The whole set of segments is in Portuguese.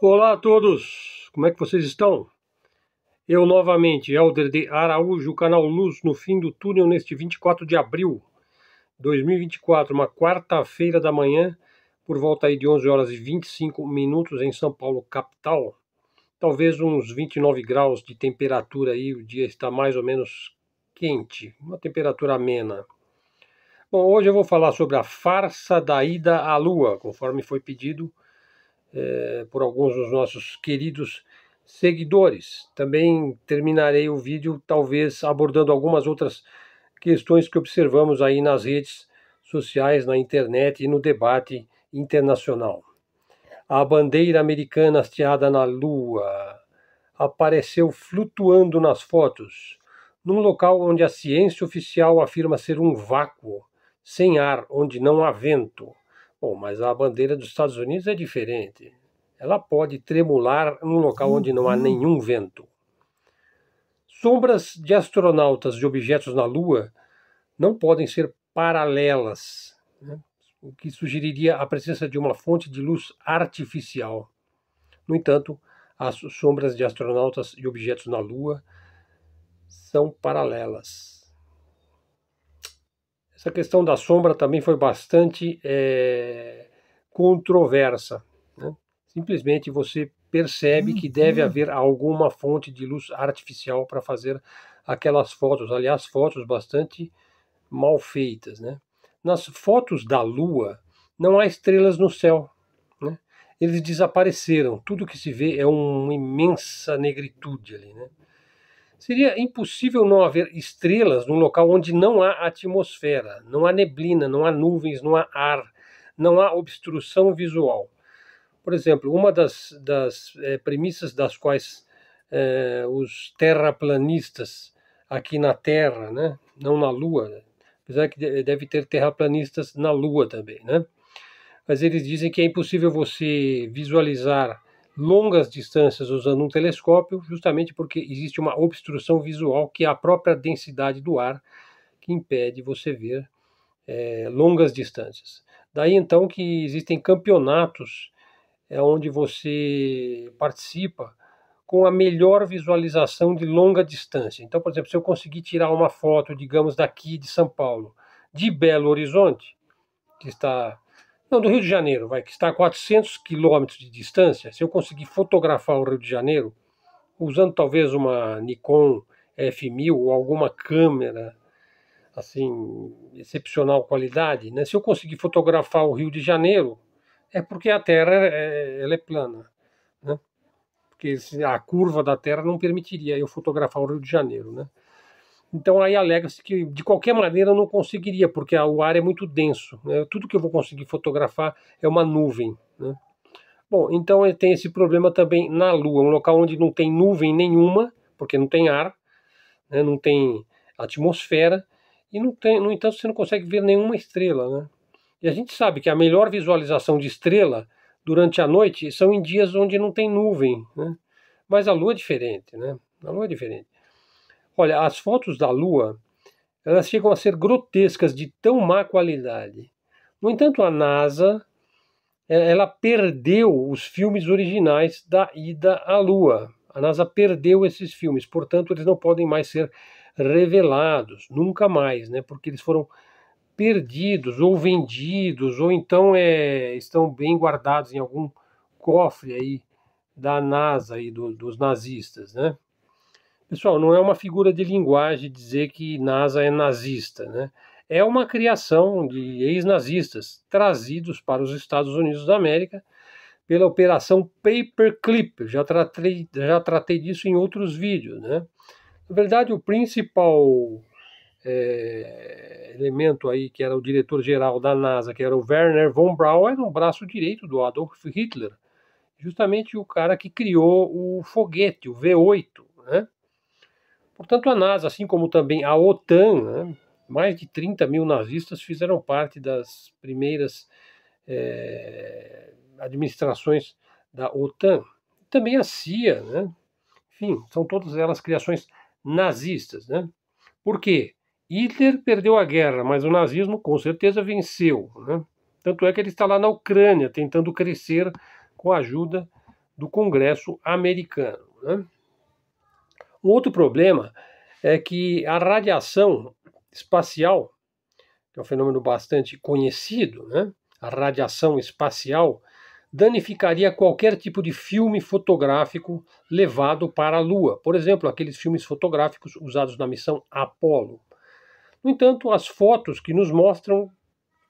Olá a todos, como é que vocês estão? Eu novamente, Helder de Araújo, canal Luz no fim do túnel neste 24 de abril de 2024, uma quarta-feira da manhã, por volta aí de 11 horas e 25 minutos em São Paulo, capital. Talvez uns 29 graus de temperatura aí, o dia está mais ou menos quente, uma temperatura amena. Bom, hoje eu vou falar sobre a farsa da ida à Lua, conforme foi pedido por alguns dos nossos queridos seguidores. Também terminarei o vídeo talvez abordando algumas outras questões que observamos aí nas redes sociais, na internet e no debate internacional. A bandeira americana hasteada na Lua apareceu flutuando nas fotos, num local onde a ciência oficial afirma ser um vácuo, sem ar, onde não há vento. Bom, mas a bandeira dos Estados Unidos é diferente. Ela pode tremular num local onde não há nenhum vento. Sombras de astronautas de objetos na Lua não podem ser paralelas, né? O que sugeriria a presença de uma fonte de luz artificial. No entanto, as sombras de astronautas e objetos na Lua são paralelas. Essa questão da sombra também foi bastante controversa, né? Simplesmente você percebe que deve haver alguma fonte de luz artificial para fazer aquelas fotos. Aliás, fotos bastante mal feitas, né? Nas fotos da Lua não há estrelas no céu, né? Eles desapareceram. Tudo que se vê é uma imensa negritude ali, né? Seria impossível não haver estrelas num local onde não há atmosfera, não há neblina, não há nuvens, não há ar, não há obstrução visual. Por exemplo, uma das premissas das quais os terraplanistas aqui na Terra, né, não na Lua, apesar que deve ter terraplanistas na Lua também, né? Mas eles dizem que é impossível você visualizar longas distâncias usando um telescópio, justamente porque existe uma obstrução visual, que é a própria densidade do ar, que impede você ver longas distâncias. Daí então que existem campeonatos onde você participa com a melhor visualização de longa distância. Então, por exemplo, se eu conseguir tirar uma foto, digamos, daqui de São Paulo, de Belo Horizonte, que está não, do Rio de Janeiro, vai, que está a 400 quilômetros de distância, se eu conseguir fotografar o Rio de Janeiro, usando talvez uma Nikon F1000 ou alguma câmera, assim, excepcional qualidade, né? Se eu conseguir fotografar o Rio de Janeiro, é porque a Terra ela é plana, né? Porque a curva da Terra não permitiria eu fotografar o Rio de Janeiro, né? Então aí alega-se que de qualquer maneira eu não conseguiria, porque o ar é muito denso, né? Tudo que eu vou conseguir fotografar é uma nuvem, né? Bom, então tem esse problema também na Lua, um local onde não tem nuvem nenhuma, porque não tem ar, né? Não tem atmosfera, e não tem, no entanto, você não consegue ver nenhuma estrela, né? E a gente sabe que a melhor visualização de estrela durante a noite são em dias onde não tem nuvem, né? Mas a Lua é diferente, né? A Lua é diferente. Olha, as fotos da Lua, elas chegam a ser grotescas de tão má qualidade. No entanto, a NASA, ela perdeu os filmes originais da ida à Lua. A NASA perdeu esses filmes, portanto, eles não podem mais ser revelados, nunca mais, né? Porque eles foram perdidos ou vendidos, ou então estão bem guardados em algum cofre aí da NASA e dos nazistas, né? Pessoal, não é uma figura de linguagem dizer que NASA é nazista, né? É uma criação de ex-nazistas trazidos para os Estados Unidos da América pela Operação Paperclip. Já tratei disso em outros vídeos, né? Na verdade, o principal elemento aí, que era o diretor-geral da NASA, que era o Werner von Braun, era um braço direito do Adolf Hitler. Justamente o cara que criou o foguete, o V8, né? Portanto, a NASA, assim como também a OTAN, né, mais de 30 mil nazistas fizeram parte das primeiras administrações da OTAN. Também a CIA, né? Enfim, são todas elas criações nazistas, né? Por quê? Hitler perdeu a guerra, mas o nazismo com certeza venceu, né? Tanto é que ele está lá na Ucrânia, tentando crescer com a ajuda do Congresso americano, né? Um outro problema é que a radiação espacial, que é um fenômeno bastante conhecido, né? A radiação espacial danificaria qualquer tipo de filme fotográfico levado para a Lua. Por exemplo, aqueles filmes fotográficos usados na missão Apollo. No entanto, as fotos que nos mostram,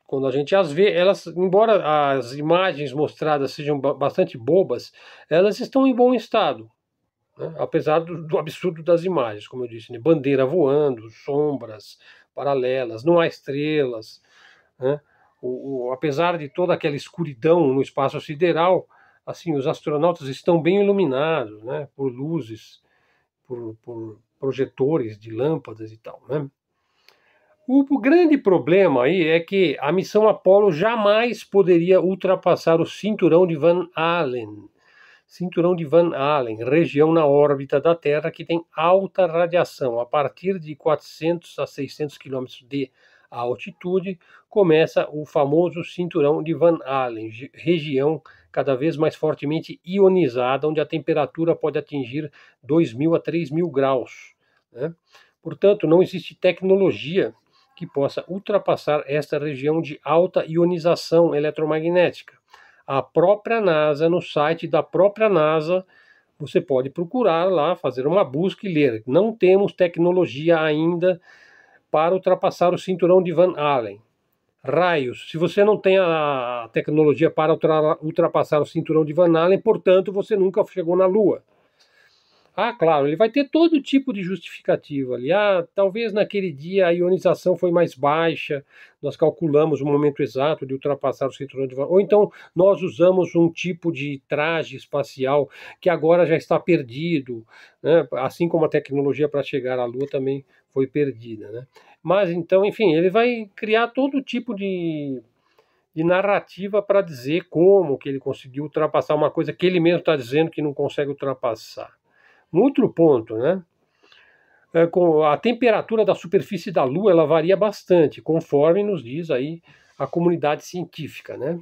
quando a gente as vê, elas, embora as imagens mostradas sejam bastante bobas, elas estão em bom estado, né? Apesar do absurdo das imagens, como eu disse, né? Bandeira voando, sombras paralelas, não há estrelas, né? Apesar de toda aquela escuridão no espaço sideral, assim, os astronautas estão bem iluminados, né? Por luzes, por projetores de lâmpadas e tal, né? O grande problema aí é que a missão Apollo jamais poderia ultrapassar o cinturão de Van Allen. Cinturão de Van Allen, região na órbita da Terra que tem alta radiação. A partir de 400 a 600 quilômetros de altitude, começa o famoso cinturão de Van Allen, região cada vez mais fortemente ionizada, onde a temperatura pode atingir 2.000 a 3.000 graus, né? Portanto, não existe tecnologia que possa ultrapassar esta região de alta ionização eletromagnética. A própria NASA, no site da própria NASA, você pode procurar lá, fazer uma busca e ler. Não temos tecnologia ainda para ultrapassar o cinturão de Van Allen. Raios, se você não tem a tecnologia para ultrapassar o cinturão de Van Allen, portanto, você nunca chegou na Lua. Ah, claro, ele vai ter todo tipo de justificativa ali. Ah, talvez naquele dia a ionização foi mais baixa, nós calculamos o momento exato de ultrapassar o cinturão de Van Allen. Ou então nós usamos um tipo de traje espacial que agora já está perdido, né? Assim como a tecnologia para chegar à Lua também foi perdida, né? Mas então, enfim, ele vai criar todo tipo de narrativa para dizer como que ele conseguiu ultrapassar uma coisa que ele mesmo está dizendo que não consegue ultrapassar. Um outro ponto, né? A temperatura da superfície da Lua ela varia bastante, conforme nos diz aí a comunidade científica, né?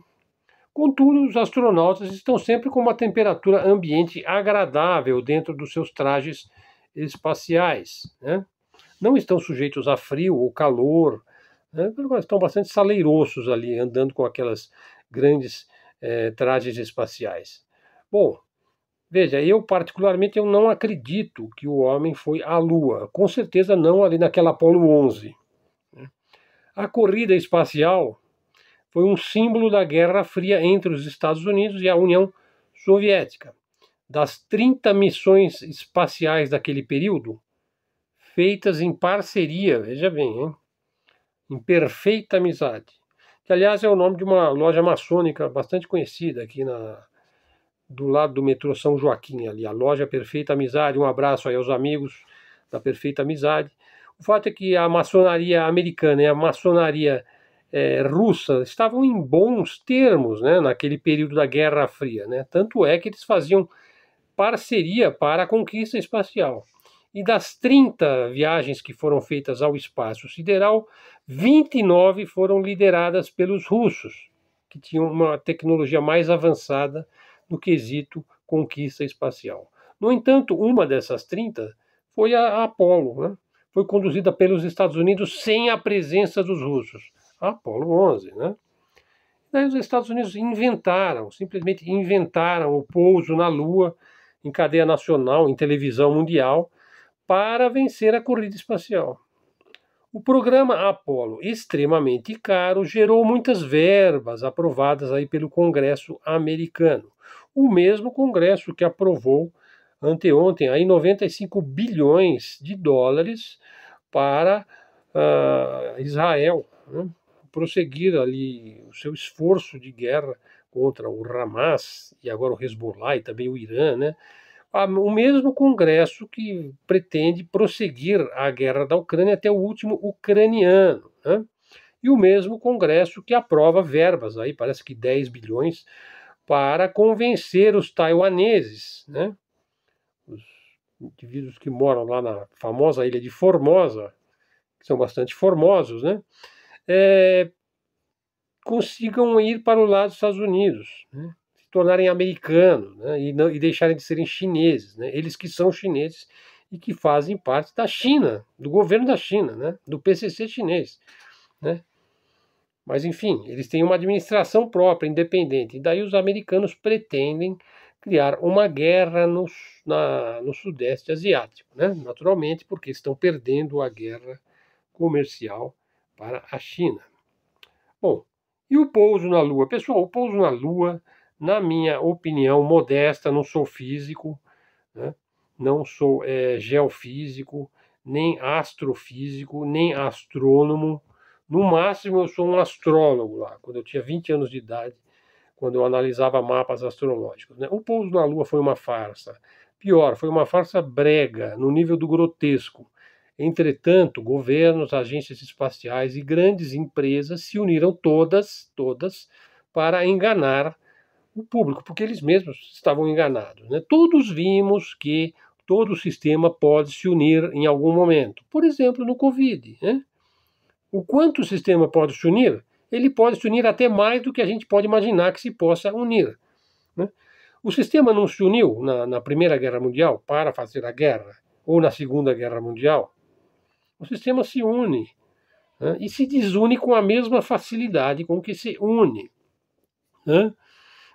Contudo, os astronautas estão sempre com uma temperatura ambiente agradável dentro dos seus trajes espaciais, né? Não estão sujeitos a frio ou calor, né? Estão bastante saleirosos ali, andando com aquelas grandes trajes espaciais. Bom, veja, eu particularmente eu não acredito que o homem foi à Lua. Com certeza não ali naquela Apollo 11. A corrida espacial foi um símbolo da Guerra Fria entre os Estados Unidos e a União Soviética. Das 30 missões espaciais daquele período, feitas em parceria, veja bem, hein? Em perfeita amizade. Que, aliás, é o nome de uma loja maçônica bastante conhecida aqui do lado do metrô São Joaquim, ali, a loja Perfeita Amizade. Um abraço aí aos amigos da Perfeita Amizade. O fato é que a maçonaria americana e a maçonaria russa estavam em bons termos, né, naquele período da Guerra Fria, né? Tanto é que eles faziam parceria para a conquista espacial. E das 30 viagens que foram feitas ao espaço sideral, 29 foram lideradas pelos russos, que tinham uma tecnologia mais avançada no quesito conquista espacial. No entanto, uma dessas 30 foi a Apollo, né? Foi conduzida pelos Estados Unidos sem a presença dos russos. A Apollo 11, né? Daí os Estados Unidos simplesmente inventaram o pouso na Lua, em cadeia nacional, em televisão mundial, para vencer a corrida espacial. O programa Apollo, extremamente caro, gerou muitas verbas aprovadas aí pelo Congresso americano. O mesmo Congresso que aprovou anteontem aí 95 bilhões de dólares para Israel, né, prosseguir ali o seu esforço de guerra contra o Hamas e agora o Hezbollah e também o Irã, né? O mesmo Congresso que pretende prosseguir a guerra da Ucrânia até o último ucraniano, né? E o mesmo Congresso que aprova verbas, aí parece que 10 bilhões, para convencer os taiwaneses, né? Os indivíduos que moram lá na famosa ilha de Formosa, que são bastante formosos, né? Consigam ir para o lado dos Estados Unidos, né? se tornarem americanos, né, e deixarem de serem chineses, né, eles que são chineses e que fazem parte da China, do governo da China, né, do PCC chinês, né. Mas, enfim, eles têm uma administração própria, independente. E daí os americanos pretendem criar uma guerra no Sudeste Asiático, né? Naturalmente, porque estão perdendo a guerra comercial para a China. Bom, e o pouso na Lua? Pessoal, o pouso na Lua, na minha opinião modesta, não sou físico, né? Não sou geofísico, nem astrofísico, nem astrônomo. No máximo, eu sou um astrólogo lá, quando eu tinha 20 anos de idade, quando eu analisava mapas astrológicos, né? O pouso na Lua foi uma farsa. Pior, foi uma farsa brega, no nível do grotesco. Entretanto, governos, agências espaciais e grandes empresas se uniram todas, para enganar o público, porque eles mesmos estavam enganados, né? Todos vimos que todo o sistema pode se unir em algum momento. Por exemplo, no Covid, né? O quanto o sistema pode se unir? Ele pode se unir até mais do que a gente pode imaginar que se possa unir, né? O sistema não se uniu na Primeira Guerra Mundial para fazer a guerra, ou na Segunda Guerra Mundial. O sistema se une, né? E se desune com a mesma facilidade com que se une, né?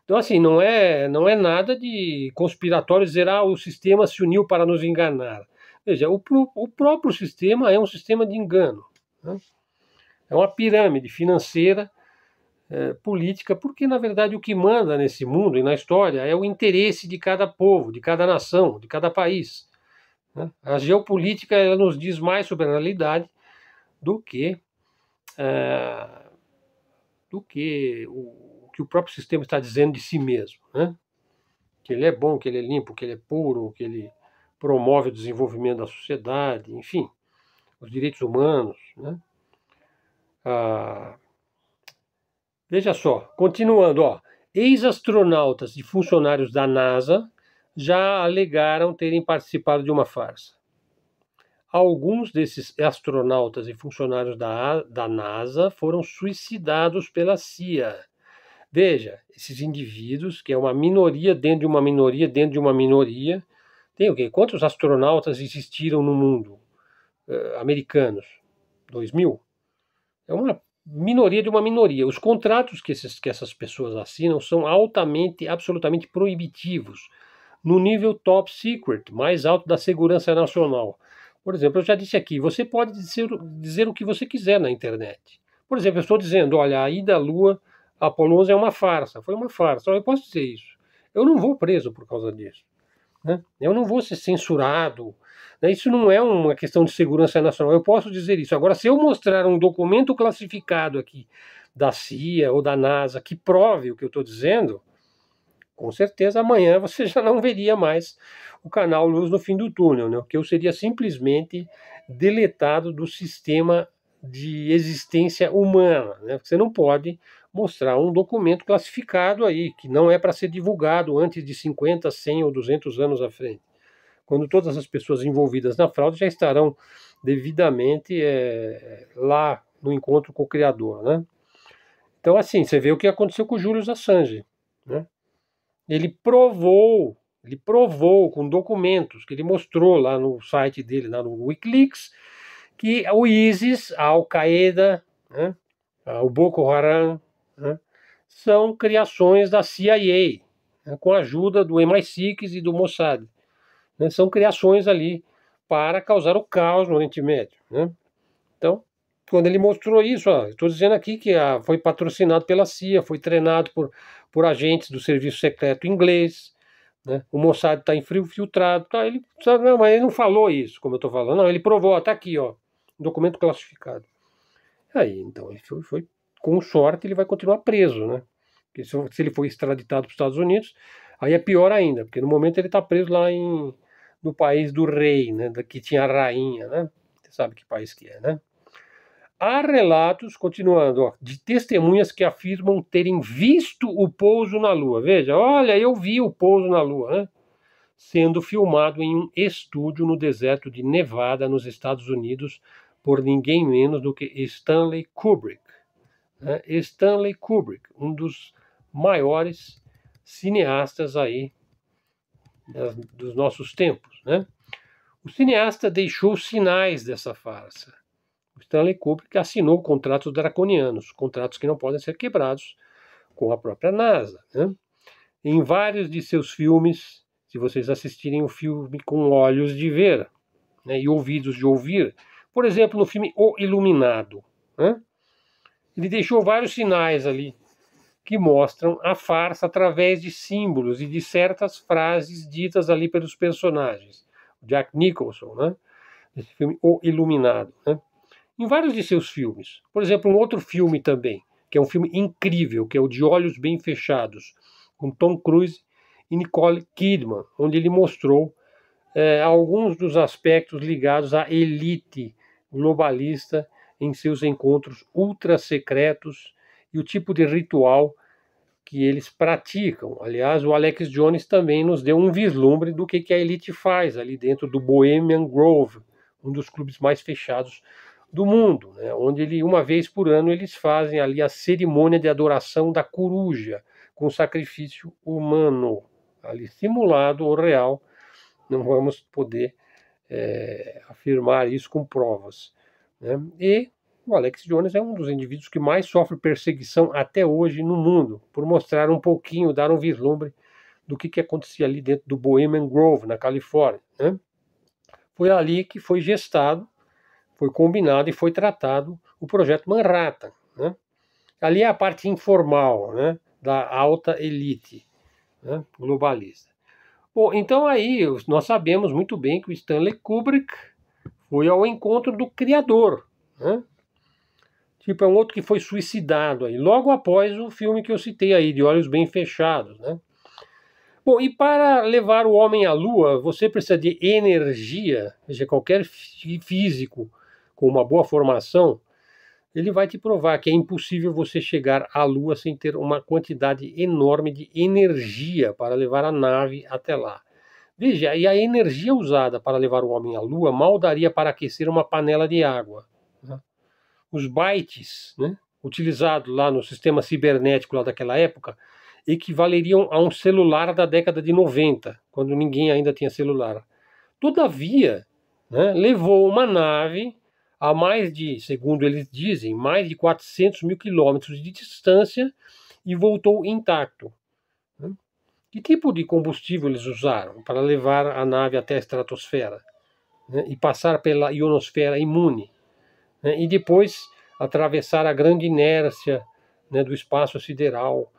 Então, assim, não é nada de conspiratório dizer o sistema se uniu para nos enganar. Veja, o próprio sistema é um sistema de engano, né? É uma pirâmide financeira, política, porque, na verdade, o que manda nesse mundo e na história é o interesse de cada povo, de cada nação, de cada país, né? A geopolítica ela nos diz mais sobre a realidade do que, o que o próprio sistema está dizendo de si mesmo, né? Que ele é bom, que ele é limpo, que ele é puro, que ele promove o desenvolvimento da sociedade, enfim, os direitos humanos, né? Veja só, continuando, ex-astronautas e funcionários da NASA já alegaram terem participado de uma farsa. Alguns desses astronautas e funcionários da NASA foram suicidados pela CIA. Veja, esses indivíduos, que é uma minoria dentro de uma minoria dentro de uma minoria, tem o quê? Quantos astronautas existiram no mundo? Americanos? 2.000? É uma minoria de uma minoria. Os contratos que essas pessoas assinam são altamente, absolutamente proibitivos, no nível top secret, mais alto da segurança nacional. Por exemplo, eu já disse aqui, você pode dizer o que você quiser na internet. Por exemplo, eu estou dizendo, olha, a ida à Lua, Apolo 11 é uma farsa, foi uma farsa. Eu posso dizer isso. Eu não vou preso por causa disso, né? Eu não vou ser censurado, né? Isso não é uma questão de segurança nacional. Eu posso dizer isso. Agora, se eu mostrar um documento classificado aqui da CIA ou da NASA que prove o que eu estou dizendo, com certeza amanhã você já não veria mais o canal Luz no Fim do Túnel, né? Porque eu seria simplesmente deletado do sistema de existência humana, né? Você não pode mostrar um documento classificado aí, que não é para ser divulgado antes de 50, 100 ou 200 anos à frente, quando todas as pessoas envolvidas na fraude já estarão devidamente lá no encontro com o Criador, né? Então, assim, você vê o que aconteceu com o Julius Assange, né? Ele provou com documentos que ele mostrou lá no site dele, lá no Wikileaks, que o ISIS, a Al-Qaeda, né, o Boko Haram, né, são criações da CIA, né, com a ajuda do MI6 e do Mossad. Né, são criações ali para causar o caos no Oriente Médio, né? Então, quando ele mostrou isso, estou dizendo aqui que foi patrocinado pela CIA, foi treinado por agentes do serviço secreto inglês, né? O Mossad está infiltrado, tá? Ele, não, mas ele não falou isso, como eu estou falando, não, ele provou, está aqui, documento classificado. Aí, então, ele foi com sorte, ele vai continuar preso, né? Porque se ele for extraditado para os Estados Unidos, aí é pior ainda, porque no momento ele está preso lá no país do rei, né? Que tinha a rainha, né? Você sabe que país que é, né? Há relatos, continuando, de testemunhas que afirmam terem visto o pouso na Lua. Veja, olha, eu vi o pouso na Lua, né? Sendo filmado em um estúdio no deserto de Nevada, nos Estados Unidos, por ninguém menos do que Stanley Kubrick. Né? Stanley Kubrick, um dos maiores cineastas aí dos nossos tempos, né? O cineasta deixou sinais dessa farsa. O Stanley Kubrick assinou contratos draconianos, contratos que não podem ser quebrados com a própria NASA, né? Em vários de seus filmes, se vocês assistirem o filme com olhos de ver, né, e ouvidos de ouvir, por exemplo, no filme O Iluminado, né, ele deixou vários sinais ali que mostram a farsa através de símbolos e de certas frases ditas ali pelos personagens. Jack Nicholson, né, nesse filme O Iluminado, né, em vários de seus filmes. Por exemplo, um outro filme também, que é um filme incrível, que é o De Olhos Bem Fechados, com Tom Cruise e Nicole Kidman, onde ele mostrou alguns dos aspectos ligados à elite globalista em seus encontros ultra secretos e o tipo de ritual que eles praticam. Aliás, o Alex Jones também nos deu um vislumbre do que a elite faz ali dentro do Bohemian Grove, um dos clubes mais fechados do mundo, né? Onde uma vez por ano eles fazem ali a cerimônia de adoração da coruja, com sacrifício humano, ali simulado ou real. Não vamos poder afirmar isso com provas, né? E o Alex Jones é um dos indivíduos que mais sofre perseguição até hoje no mundo, por mostrar um pouquinho, dar um vislumbre do que acontecia ali dentro do Bohemian Grove, na Califórnia, né? Foi ali que foi gestado, foi combinado e foi tratado o projeto Manhattan, né? Ali é a parte informal, né, da alta elite, né, globalista. Bom, então aí nós sabemos muito bem que o Stanley Kubrick foi ao encontro do criador, né? Tipo, é um outro que foi suicidado aí, logo após o filme que eu citei aí, De Olhos Bem Fechados, né? Bom, e para levar o homem à Lua, você precisa de energia, ou seja, qualquer físico com uma boa formação, ele vai te provar que é impossível você chegar à Lua sem ter uma quantidade enorme de energia para levar a nave até lá. Veja, e a energia usada para levar o homem à Lua mal daria para aquecer uma panela de água, né? Os bytes, né, utilizados lá no sistema cibernético lá daquela época equivaleriam a um celular da década de 90, quando ninguém ainda tinha celular. Todavia, né, levou uma nave a mais de, segundo eles dizem, mais de 400 mil quilômetros de distância e voltou intacto. Né? Que tipo de combustível eles usaram para levar a nave até a estratosfera, né, e passar pela ionosfera imune, né, e depois atravessar a grande inércia, né, do espaço sideral,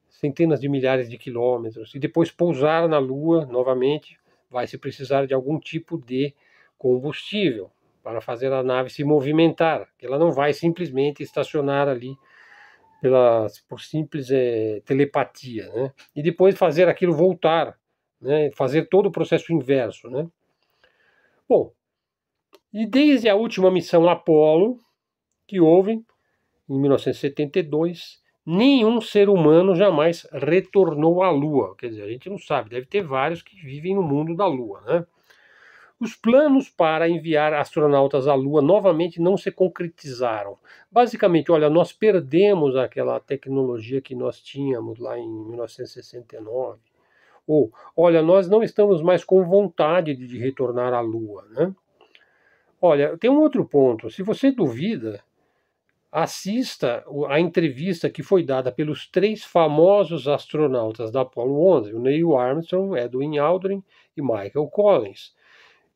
centenas de milhares de quilômetros, e depois pousar na Lua novamente, vai se precisar de algum tipo de combustível para fazer a nave se movimentar. Ela não vai simplesmente estacionar ali por simples telepatia, né? E depois fazer aquilo voltar, né? Fazer todo o processo inverso, né? Bom, e desde a última missão Apollo, que houve em 1972, nenhum ser humano jamais retornou à Lua. Quer dizer, a gente não sabe, deve ter vários que vivem no mundo da Lua, né? Os planos para enviar astronautas à Lua novamente não se concretizaram. Basicamente, olha, nós perdemos aquela tecnologia que nós tínhamos lá em 1969. Ou, olha, nós não estamos mais com vontade de retornar à Lua, né? Olha, tem um outro ponto. Se você duvida, assista a entrevista que foi dada pelos 3 famosos astronautas da Apollo 11, o Neil Armstrong, Edwin Aldrin e Michael Collins,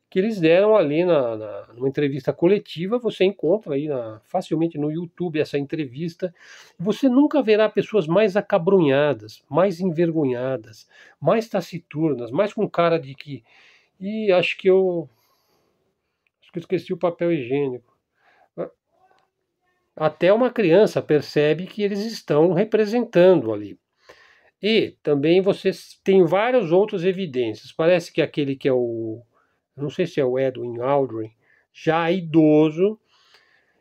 que eles deram ali numa entrevista coletiva. Você encontra aí facilmente no YouTube essa entrevista. Você nunca verá pessoas mais acabrunhadas, mais envergonhadas, mais taciturnas, mais com cara de que... E acho que eu esqueci o papel higiênico. Até uma criança percebe que eles estão representando ali. E também você tem várias outras evidências. Parece que aquele que é não sei se é o Edwin Aldrin, já idoso,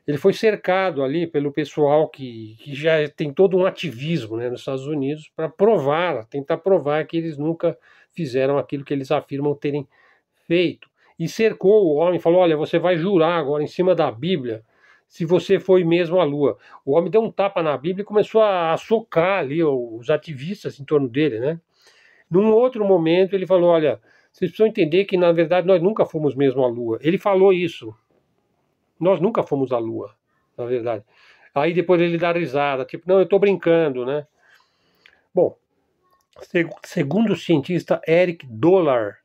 ele foi cercado ali pelo pessoal que já tem todo um ativismo, né, nos Estados Unidos para tentar provar que eles nunca fizeram aquilo que eles afirmam terem feito. E cercou o homem, falou, olha, você vai jurar agora em cima da Bíblia se você foi mesmo à Lua. O homem deu um tapa na Bíblia e começou a socar ali os ativistas em torno dele, né? Num outro momento ele falou, olha, vocês precisam entender que na verdade nós nunca fomos mesmo à Lua. Ele falou isso. Nós nunca fomos à Lua, na verdade. Aí depois ele dá risada, tipo, não, eu estou brincando, né? Bom, segundo o cientista Eric Dollard,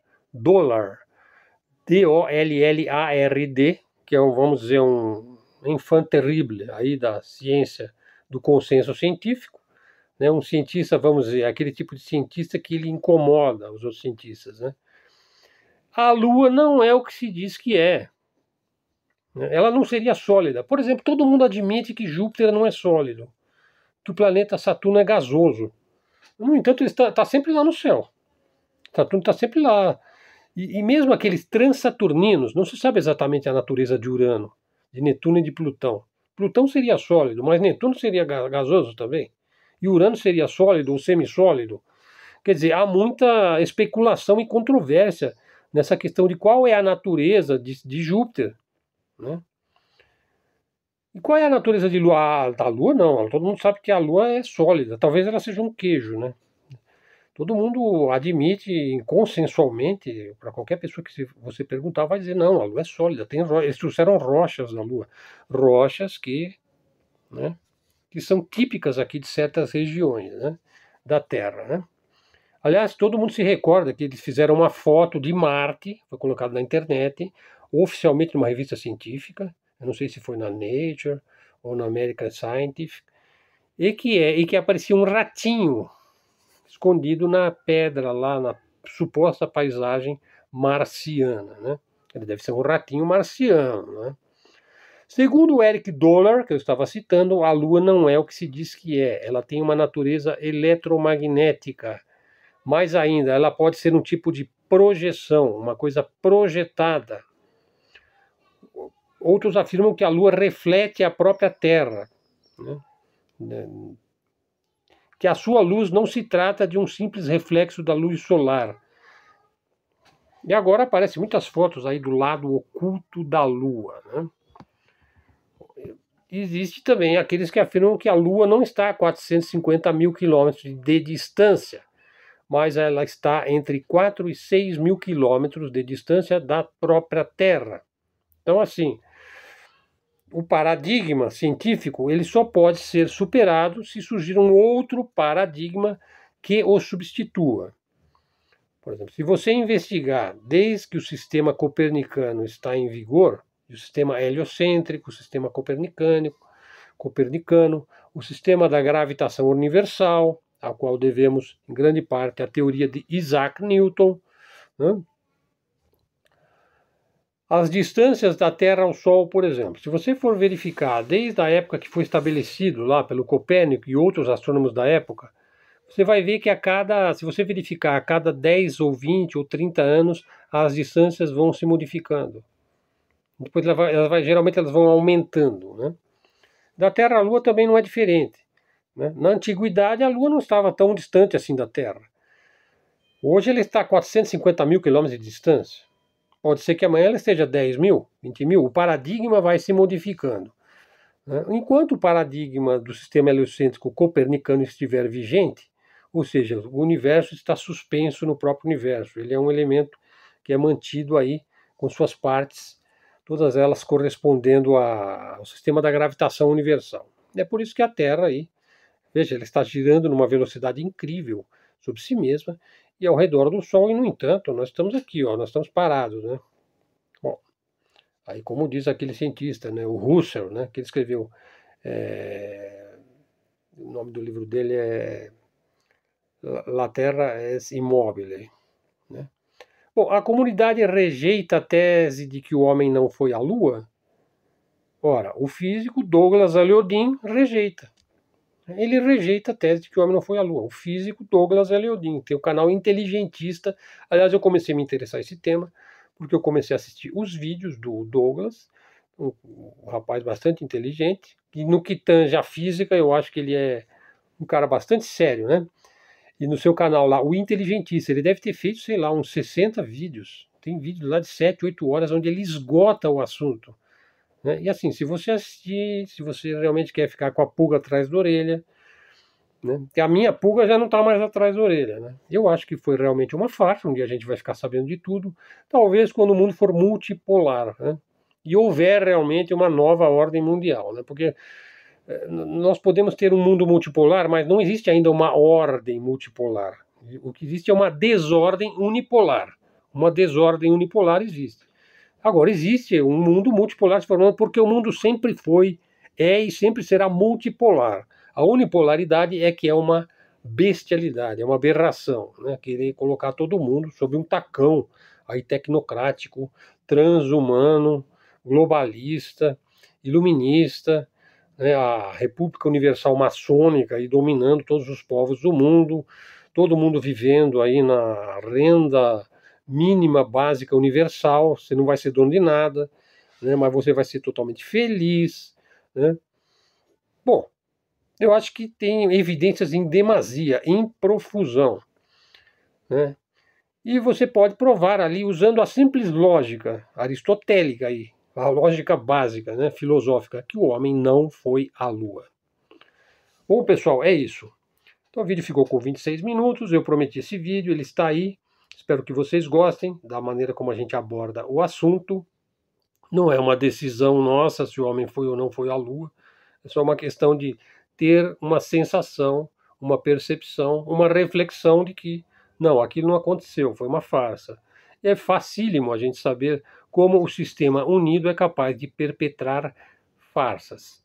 D-O-L-L-A-R-D, que é, vamos dizer, um enfant terrible aí da ciência, do consenso científico, né? Um cientista, vamos dizer, aquele tipo de cientista que ele incomoda os outros cientistas, né? A Lua não é o que se diz que é. Ela não seria sólida. Por exemplo, todo mundo admite que Júpiter não é sólido, que o planeta Saturno é gasoso. No entanto, ele está sempre lá no céu. Saturno está sempre lá. E mesmo aqueles transaturninos, não se sabe exatamente a natureza de Urano, de Netuno e de Plutão. Plutão seria sólido, mas Netuno seria gasoso também. E Urano seria sólido ou semissólido. Quer dizer, há muita especulação e controvérsia nessa questão de qual é a natureza de Júpiter, né? E qual é a natureza de Lua? Da Lua, não. Todo mundo sabe que a Lua é sólida. Talvez ela seja um queijo, né? Todo mundo admite consensualmente, para qualquer pessoa que você perguntar, vai dizer, não, a Lua é sólida. Eles trouxeram rochas da Lua. Rochas né, que são típicas aqui de certas regiões, né, da Terra, né? Aliás, todo mundo se recorda que eles fizeram uma foto de Marte, foi colocado na internet, oficialmente numa revista científica, eu não sei se foi na Nature ou na American Scientific, e que aparecia um ratinho escondido na pedra, lá na suposta paisagem marciana, né? Ele deve ser um ratinho marciano, né? Segundo o Eric Dollard, que eu estava citando, a Lua não é o que se diz que é. Ela tem uma natureza eletromagnética. Mais ainda, ela pode ser um tipo de projeção, uma coisa projetada. Outros afirmam que a Lua reflete a própria Terra, né? Que a sua luz não se trata de um simples reflexo da luz solar. E agora aparecem muitas fotos aí do lado oculto da Lua, né? Existe também aqueles que afirmam que a Lua não está a 450 mil quilômetros de distância, mas ela está entre 4 e 6 mil quilômetros de distância da própria Terra. Então, assim, o paradigma científico ele só pode ser superado se surgir um outro paradigma que o substitua. Por exemplo, se você investigar desde que o sistema copernicano está em vigor, o sistema heliocêntrico, o sistema copernicano, o sistema da gravitação universal, ao qual devemos, em grande parte, a teoria de Isaac Newton, né? As distâncias da Terra ao Sol, por exemplo. Se você for verificar desde a época que foi estabelecido lá pelo Copérnico e outros astrônomos da época, você vai ver que se você verificar a cada 10 ou 20 ou 30 anos, as distâncias vão se modificando. Depois geralmente elas vão aumentando, né? Da Terra à Lua também não é diferente, né? Na antiguidade a Lua não estava tão distante assim da Terra. Hoje ela está a 450 mil quilômetros de distância. Pode ser que amanhã ela esteja a 10 mil, 20 mil. O paradigma vai se modificando, né? Enquanto o paradigma do sistema heliocêntrico copernicano estiver vigente, ou seja, o universo está suspenso no próprio universo. Ele é um elemento que é mantido aí com suas partes, todas elas correspondendo ao sistema da gravitação universal. É por isso que a Terra aí, veja, ela está girando numa velocidade incrível sobre si mesma e ao redor do Sol, e no entanto, nós estamos aqui, ó, nós estamos parados, né? Bom, aí como diz aquele cientista, né, o Russell, né, que ele escreveu, o nome do livro dele é La Terra é Immobile, né? Bom, a comunidade rejeita a tese de que o homem não foi à Lua. Ora, o físico Douglas Eliodin rejeita. Ele rejeita a tese de que o homem não foi à Lua. O físico Douglas Eliodin tem o canal Inteligentista. Aliás, eu comecei a me interessar nesse tema porque eu comecei a assistir os vídeos do Douglas, um rapaz bastante inteligente, e no que tange a física, eu acho que ele é um cara bastante sério, né? E no seu canal lá, o Inteligentista, ele deve ter feito, sei lá, uns 60 vídeos. Tem vídeo lá de 7, 8 horas, onde ele esgota o assunto, né? E assim, se você assistir, se você realmente quer ficar com a pulga atrás da orelha, né? Porque a minha pulga já não está mais atrás da orelha, né? Eu acho que foi realmente uma farsa, um dia a gente vai ficar sabendo de tudo, talvez quando o mundo for multipolar, né? E houver realmente uma nova ordem mundial, né? Porque nós podemos ter um mundo multipolar, mas não existe ainda uma ordem multipolar. O que existe é uma desordem unipolar. Uma desordem unipolar existe. Agora, existe um mundo multipolar se formando porque o mundo sempre foi, é e sempre será multipolar. A unipolaridade é que é uma bestialidade, é uma aberração, né? Querer colocar todo mundo sob um tacão aí tecnocrático, transhumano, globalista, iluminista, né? A República Universal Maçônica aí dominando todos os povos do mundo, todo mundo vivendo aí na renda mínima, básica, universal, você não vai ser dono de nada, né? Mas você vai ser totalmente feliz, né? Bom, eu acho que tem evidências em demasia, em profusão, né? E você pode provar ali usando a simples lógica aristotélica aí, a lógica básica, né, filosófica, que o homem não foi à Lua. Bom, pessoal, é isso. Então o vídeo ficou com 26 minutos, eu prometi esse vídeo, ele está aí. Espero que vocês gostem da maneira como a gente aborda o assunto. Não é uma decisão nossa se o homem foi ou não foi à Lua. É só uma questão de ter uma sensação, uma percepção, uma reflexão de que não, aquilo não aconteceu, foi uma farsa. É facílimo a gente saber como o sistema unido é capaz de perpetrar farsas.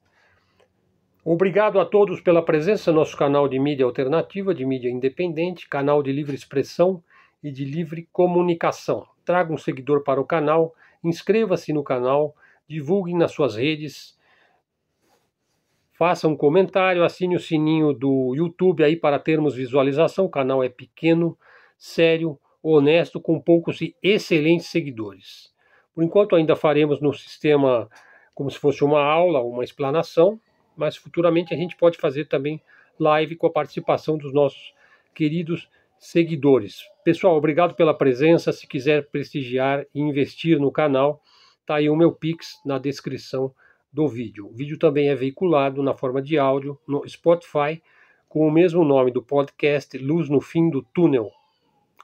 Obrigado a todos pela presença no nosso canal de mídia alternativa, de mídia independente, canal de livre expressão e de livre comunicação. Traga um seguidor para o canal, inscreva-se no canal, divulgue nas suas redes, faça um comentário, assine o sininho do YouTube aí para termos visualização. O canal é pequeno, sério, honesto, com poucos e excelentes seguidores. Por enquanto ainda faremos no sistema como se fosse uma aula, uma explanação, mas futuramente a gente pode fazer também live com a participação dos nossos queridos seguidores. Pessoal, obrigado pela presença. Se quiser prestigiar e investir no canal, tá aí o meu Pix na descrição do vídeo. O vídeo também é veiculado na forma de áudio no Spotify, com o mesmo nome do podcast, Luz no Fim do Túnel.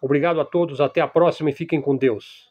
Obrigado a todos, até a próxima e fiquem com Deus.